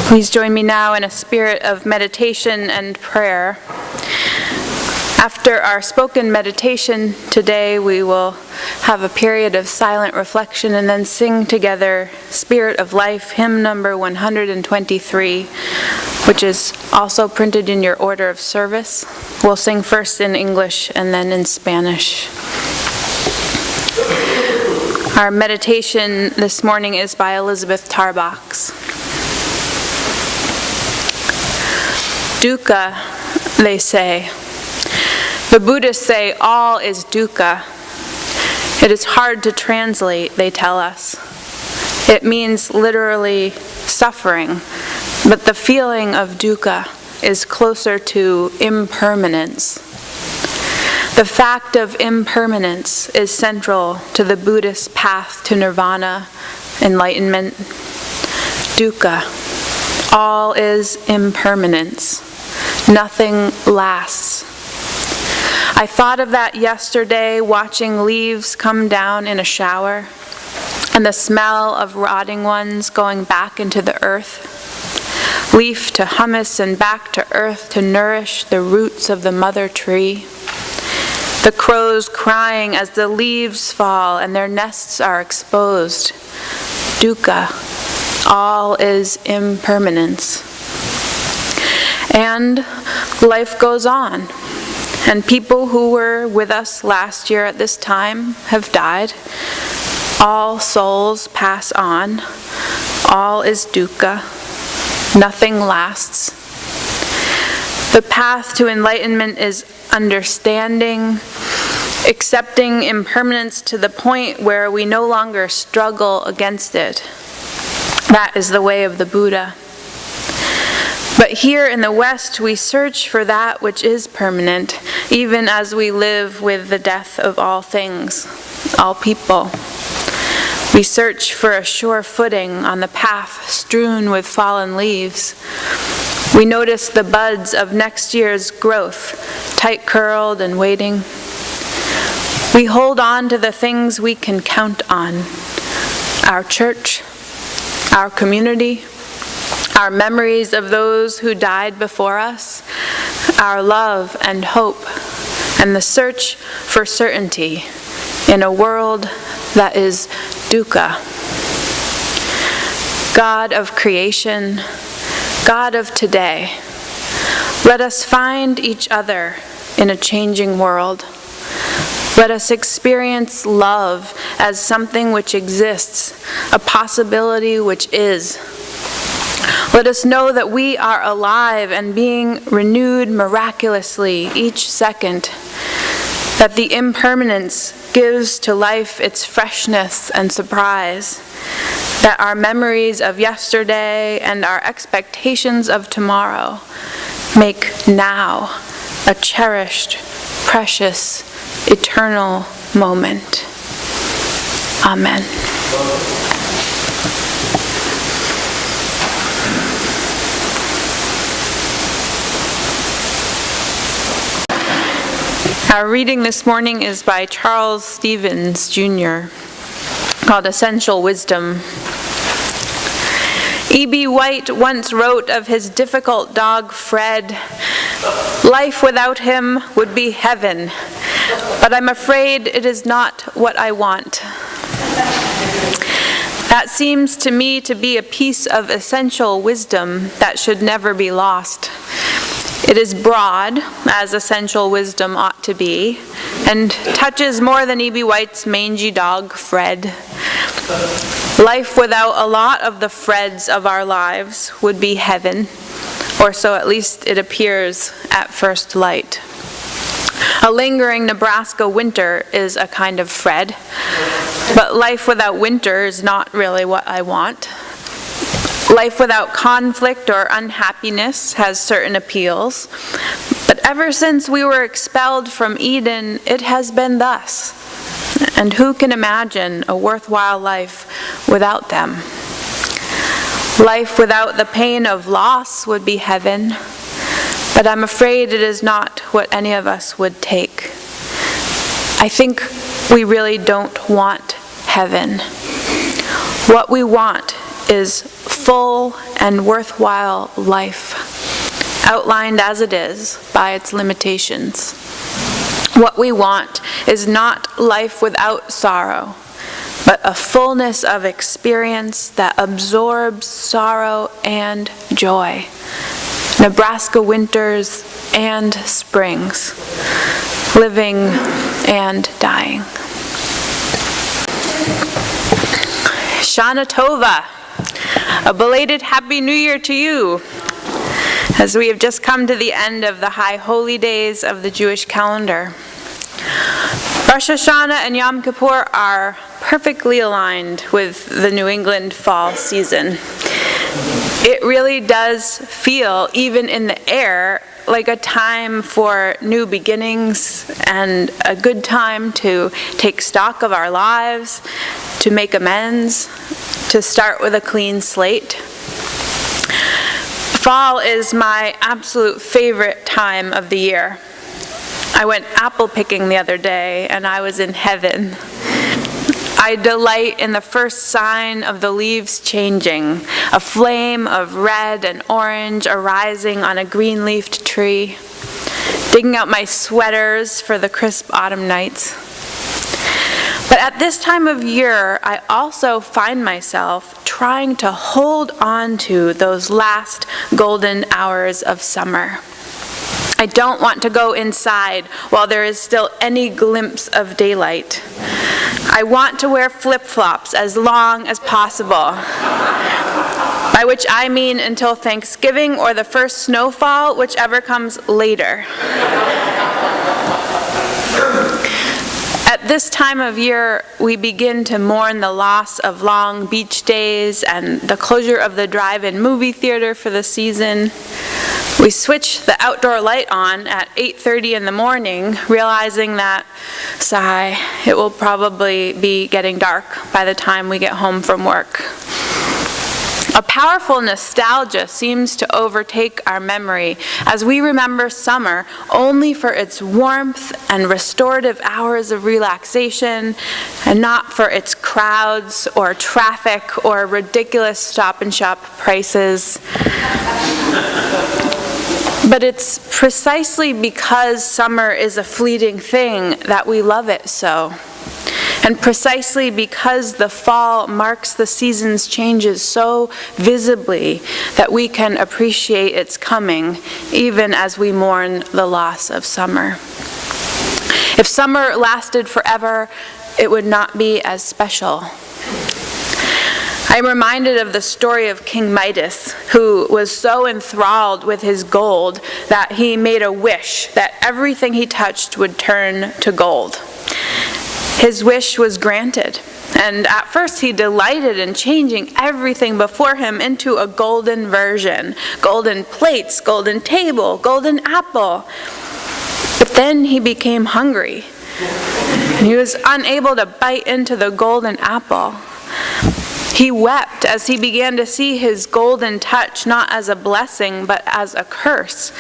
Please join me now in a spirit of meditation and prayer. After our spoken meditation today, we will have a period of silent reflection and then sing together Spirit of Life, hymn number 123, which is also printed in your order of service. We'll sing first in English and then in Spanish. Our meditation this morning is by Elizabeth Tarbox. Dukkha, they say. The Buddhists say all is dukkha. It is hard to translate, they tell us. It means literally suffering, but the feeling of dukkha is closer to impermanence. The fact of impermanence is central to the Buddhist path to nirvana, enlightenment. Dukkha, all is impermanence. Nothing lasts. I thought of that yesterday watching leaves come down in a shower and the smell of rotting ones going back into the earth. Leaf to humus and back to earth to nourish the roots of the mother tree. The crows crying as the leaves fall and their nests are exposed. Dukkha, all is impermanence. And life goes on. And people who were with us last year at this time have died. All souls pass on. All is dukkha. Nothing lasts. The path to enlightenment is understanding, accepting impermanence to the point where we no longer struggle against it. That is the way of the Buddha. But here in the West, we search for that which is permanent, even as we live with the death of all things, all people. We search for a sure footing on the path strewn with fallen leaves. We notice the buds of next year's growth, tight-curled and waiting. We hold on to the things we can count on: our church, our community, our memories of those who died before us, our love and hope, and the search for certainty in a world that is dukkha. God of creation, God of today, let us find each other in a changing world. Let us experience love as something which exists, a possibility which is. Let us know that we are alive and being renewed miraculously each second, that the impermanence gives to life its freshness and surprise, that our memories of yesterday and our expectations of tomorrow make now a cherished, precious, eternal moment. Amen. Our reading this morning is by Charles Stevens, Jr., called Essential Wisdom. E.B. White once wrote of his difficult dog Fred, "Life without him would be heaven, but I'm afraid it is not what I want." That seems to me to be a piece of essential wisdom that should never be lost. It is broad, as essential wisdom ought to be, and touches more than E.B. White's mangy dog, Fred. Life without a lot of the Freds of our lives would be heaven, or so at least it appears at first light. A lingering Nebraska winter is a kind of Fred, but life without winter is not really what I want. Life without conflict or unhappiness has certain appeals, but ever since we were expelled from Eden, it has been thus. And who can imagine a worthwhile life without them? Life without the pain of loss would be heaven, but I'm afraid it is not what any of us would take. I think we really don't want heaven. What we want is full and worthwhile life, outlined as it is by its limitations. What we want is not life without sorrow, but a fullness of experience that absorbs sorrow and joy, Nebraska winters and springs, living and dying. Shana Tova, a belated Happy New Year to you, as we have just come to the end of the high holy days of the Jewish calendar. Rosh Hashanah and Yom Kippur are perfectly aligned with the New England fall season. It really does feel, even in the air, like a time for new beginnings and a good time to take stock of our lives, to make amends, to start with a clean slate. Fall is my absolute favorite time of the year. I went apple picking the other day and I was in heaven. I delight in the first sign of the leaves changing, a flame of red and orange arising on a green-leafed tree, digging out my sweaters for the crisp autumn nights. But at this time of year, I also find myself trying to hold on to those last golden hours of summer. I don't want to go inside while there is still any glimpse of daylight. I want to wear flip-flops as long as possible, by which I mean until Thanksgiving or the first snowfall, whichever comes later. At this time of year, we begin to mourn the loss of long beach days and the closure of the drive-in movie theater for the season. We switch the outdoor light on at 8:30 in the morning, realizing that, sigh, it will probably be getting dark by the time we get home from work. A powerful nostalgia seems to overtake our memory as we remember summer only for its warmth and restorative hours of relaxation, and not for its crowds or traffic or ridiculous stop-and-shop prices. But it's precisely because summer is a fleeting thing that we love it so. And precisely because the fall marks the season's changes so visibly that we can appreciate its coming, even as we mourn the loss of summer. If summer lasted forever, it would not be as special. I'm reminded of the story of King Midas, who was so enthralled with his gold that he made a wish that everything he touched would turn to gold. His wish was granted, and at first he delighted in changing everything before him into a golden version. Golden plates, golden table, golden apple. But then he became hungry, and he was unable to bite into the golden apple. He wept as he began to see his golden touch not as a blessing but as a curse.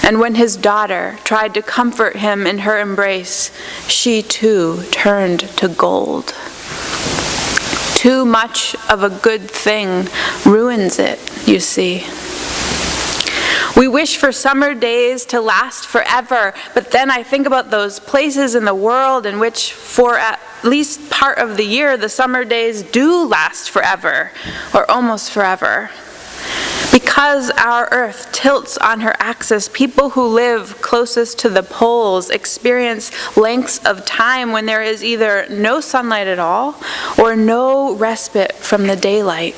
And when his daughter tried to comfort him in her embrace, she too turned to gold. Too much of a good thing ruins it, you see. We wish for summer days to last forever, but then I think about those places in the world in which for at least part of the year the summer days do last forever, or almost forever. Because our Earth tilts on her axis, people who live closest to the poles experience lengths of time when there is either no sunlight at all or no respite from the daylight.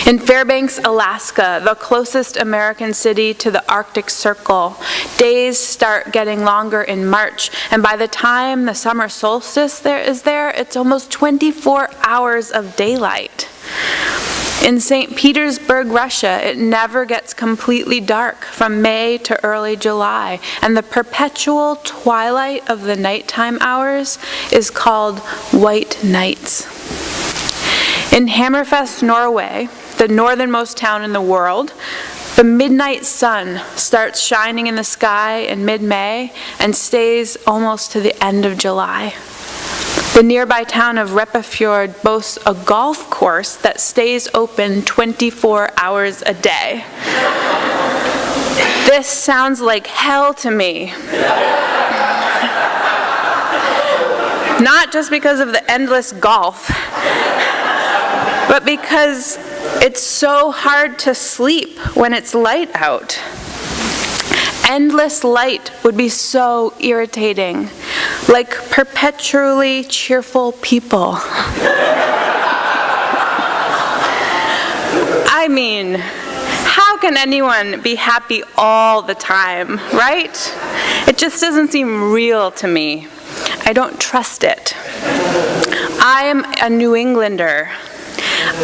In Fairbanks, Alaska, the closest American city to the Arctic Circle, days start getting longer in March, and by the time the summer solstice is there, it's almost 24 hours of daylight. In St. Petersburg, Russia, it never gets completely dark from May to early July, and the perpetual twilight of the nighttime hours is called white nights. In Hammerfest, Norway, the northernmost town in the world, the midnight sun starts shining in the sky in mid-May and stays almost to the end of July. The nearby town of Repafjord boasts a golf course that stays open 24 hours a day. This sounds like hell to me. Not just because of the endless golf, but because it's so hard to sleep when it's light out. Endless light would be so irritating, like perpetually cheerful people. I mean, how can anyone be happy all the time, right? It just doesn't seem real to me. I don't trust it. I'm a New Englander.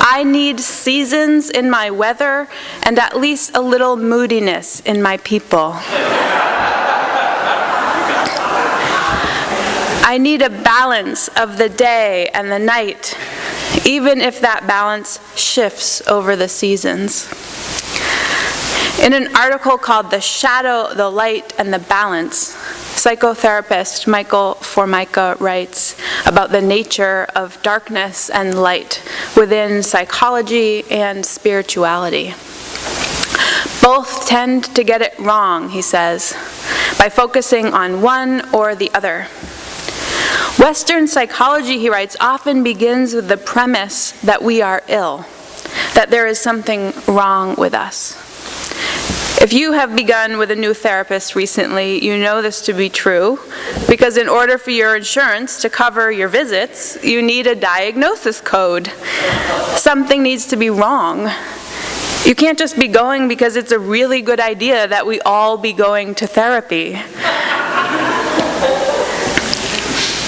I need seasons in my weather and at least a little moodiness in my people. I need a balance of the day and the night, even if that balance shifts over the seasons. In an article called "The Shadow, the Light, and the Balance," psychotherapist Michael Formica writes about the nature of darkness and light within psychology and spirituality. Both tend to get it wrong, he says, by focusing on one or the other. Western psychology, he writes, often begins with the premise that we are ill, that there is something wrong with us. If you have begun with a new therapist recently, you know this to be true, because in order for your insurance to cover your visits, you need a diagnosis code. Something needs to be wrong. You can't just be going because it's a really good idea that we all be going to therapy.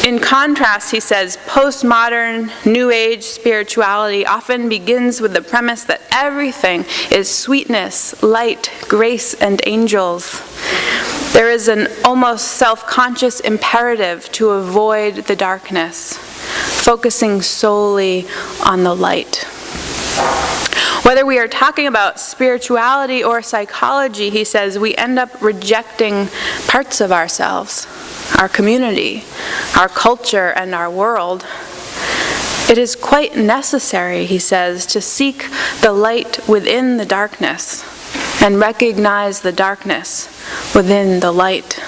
In contrast, he says, postmodern, New Age spirituality often begins with the premise that everything is sweetness, light, grace, and angels. There is an almost self-conscious imperative to avoid the darkness, focusing solely on the light. Whether we are talking about spirituality or psychology, he says, we end up rejecting parts of ourselves, our community, our culture, and our world. It is quite necessary, he says, to seek the light within the darkness and recognize the darkness within the light.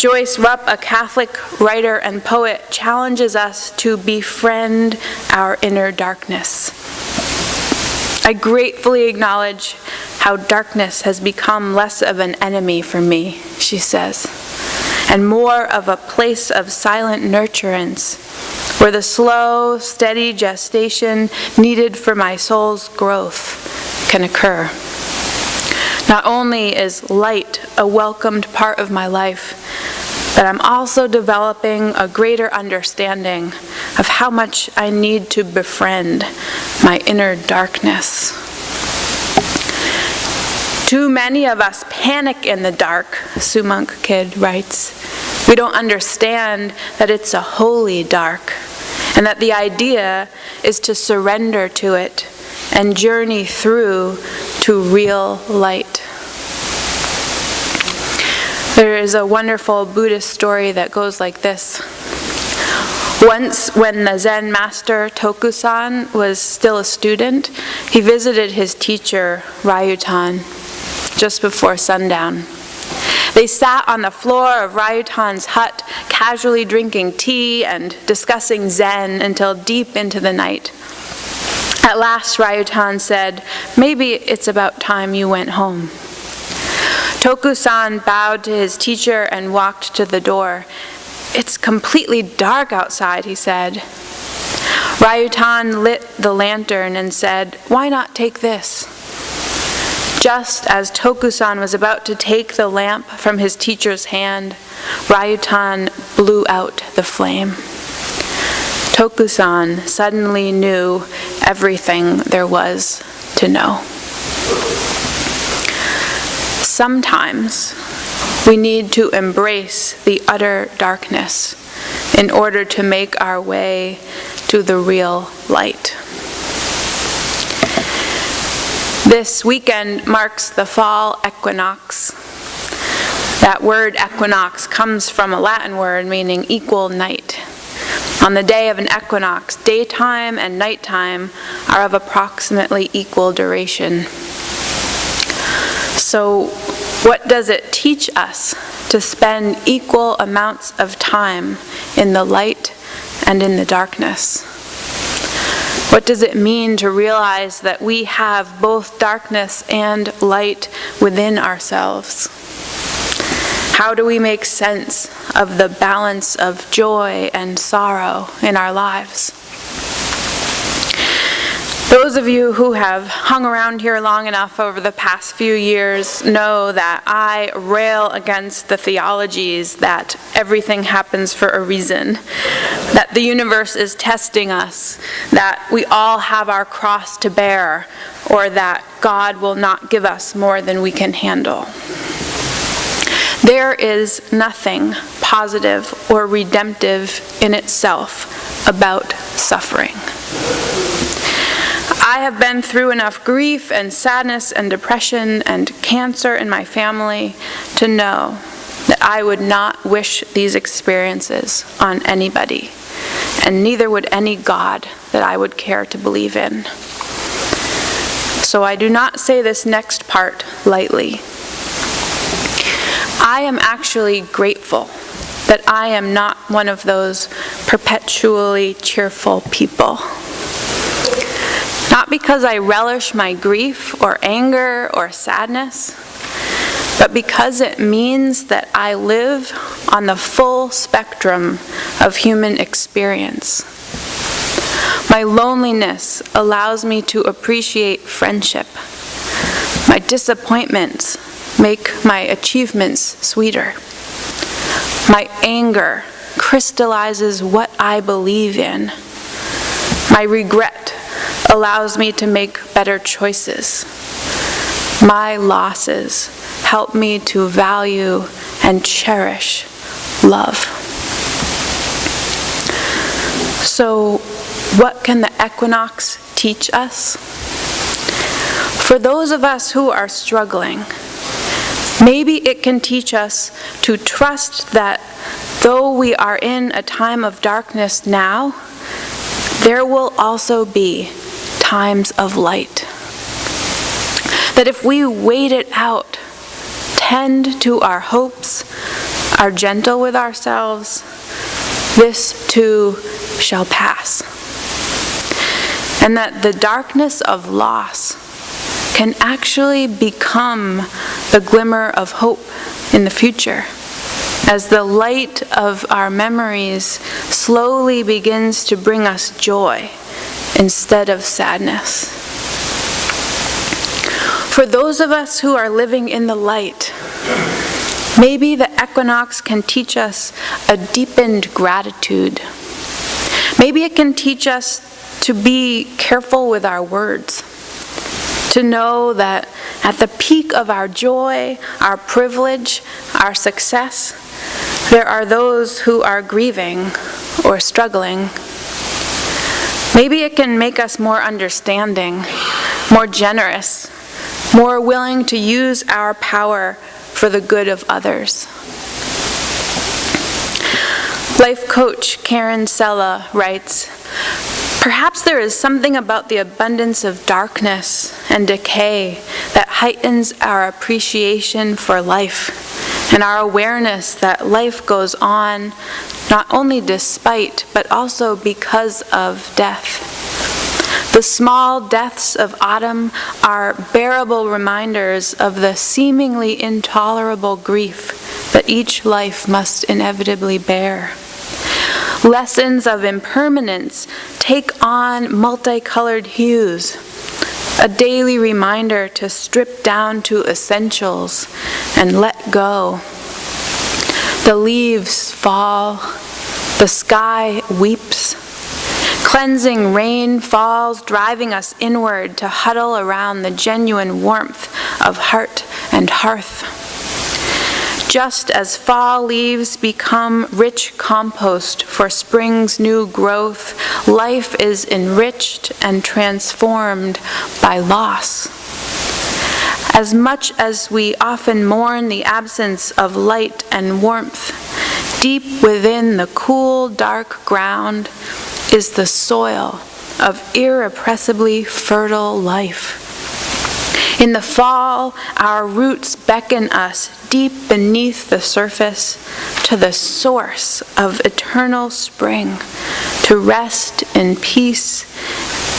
Joyce Rupp, a Catholic writer and poet, challenges us to befriend our inner darkness. I gratefully acknowledge how darkness has become less of an enemy for me, she says, and more of a place of silent nurturance, where the slow, steady gestation needed for my soul's growth can occur. Not only is light a welcomed part of my life, but I'm also developing a greater understanding of how much I need to befriend my inner darkness. Too many of us panic in the dark, Sumonk Kid writes. We don't understand that it's a holy dark, and that the idea is to surrender to it and journey through to real light. There is a wonderful Buddhist story that goes like this. Once, when the Zen master Tokusan was still a student, he visited his teacher, Ryutan, just before sundown. They sat on the floor of Ryutan's hut, casually drinking tea and discussing Zen until deep into the night. At last, Ryutan said, "Maybe it's about time you went home." Tokusan bowed to his teacher and walked to the door. "It's completely dark outside," he said. Ryutan lit the lantern and said, "Why not take this?" Just as Tokusan was about to take the lamp from his teacher's hand, Ryutan blew out the flame. Tokusan suddenly knew everything there was to know. Sometimes we need to embrace the utter darkness in order to make our way to the real light. This weekend marks the fall equinox. That word equinox comes from a Latin word meaning equal night. On the day of an equinox, daytime and nighttime are of approximately equal duration. So, what does it teach us to spend equal amounts of time in the light and in the darkness? What does it mean to realize that we have both darkness and light within ourselves? How do we make sense of the balance of joy and sorrow in our lives? Those of you who have hung around here long enough over the past few years know that I rail against the theologies that everything happens for a reason, that the universe is testing us, that we all have our cross to bear, or that God will not give us more than we can handle. There is nothing positive or redemptive in itself about suffering. I have been through enough grief and sadness and depression and cancer in my family to know that I would not wish these experiences on anybody, and neither would any God that I would care to believe in. So I do not say this next part lightly. I am actually grateful that I am not one of those perpetually cheerful people. Not because I relish my grief or anger or sadness, but because it means that I live on the full spectrum of human experience. My loneliness allows me to appreciate friendship. My disappointments make my achievements sweeter. My anger crystallizes what I believe in. My regret allows me to make better choices. My losses help me to value and cherish love. So, what can the equinox teach us? For those of us who are struggling, maybe it can teach us to trust that though we are in a time of darkness now, there will also be times of light. That if we wait it out, tend to our hopes, are gentle with ourselves, this too shall pass. And that the darkness of loss can actually become the glimmer of hope in the future, as the light of our memories slowly begins to bring us joy instead of sadness. For those of us who are living in the light, maybe the equinox can teach us a deepened gratitude. Maybe it can teach us to be careful with our words, to know that at the peak of our joy, our privilege, our success, there are those who are grieving or struggling. Maybe it can make us more understanding, more generous, more willing to use our power for the good of others. Life coach Karen Sella writes, "Perhaps there is something about the abundance of darkness and decay that heightens our appreciation for life and our awareness that life goes on not only despite but also because of death. The small deaths of autumn are bearable reminders of the seemingly intolerable grief that each life must inevitably bear. Lessons of impermanence take on multicolored hues, a daily reminder to strip down to essentials and let go. The leaves fall, the sky weeps. Cleansing rain falls, driving us inward to huddle around the genuine warmth of heart and hearth. Just as fall leaves become rich compost for spring's new growth, life is enriched and transformed by loss. As much as we often mourn the absence of light and warmth, deep within the cool, dark ground is the soil of irrepressibly fertile life. In the fall, our roots beckon us deep beneath the surface to the source of eternal spring, to rest in peace,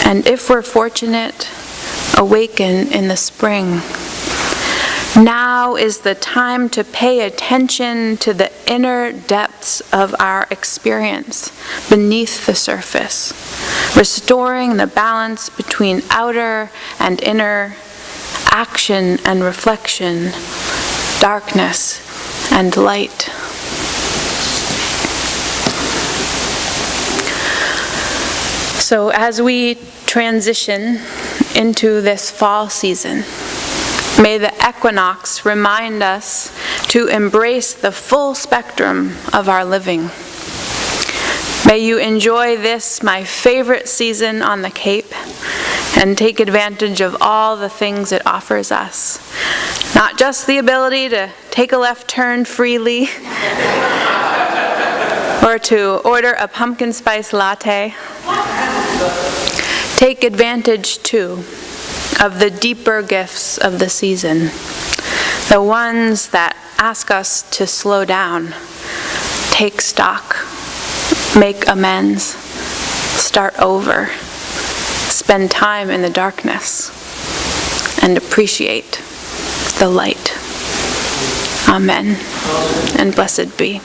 and if we're fortunate, awaken in the spring. Now is the time to pay attention to the inner depths of our experience beneath the surface, restoring the balance between outer and inner, action and reflection, darkness and light. So as we transition into this fall season, may the equinox remind us to embrace the full spectrum of our living. May you enjoy this, my favorite season on the Cape, and take advantage of all the things it offers us. Not just the ability to take a left turn freely, or to order a pumpkin spice latte. Take advantage, too, of the deeper gifts of the season, the ones that ask us to slow down, take stock, make amends, start over, spend time in the darkness, and appreciate the light. Amen, and blessed be.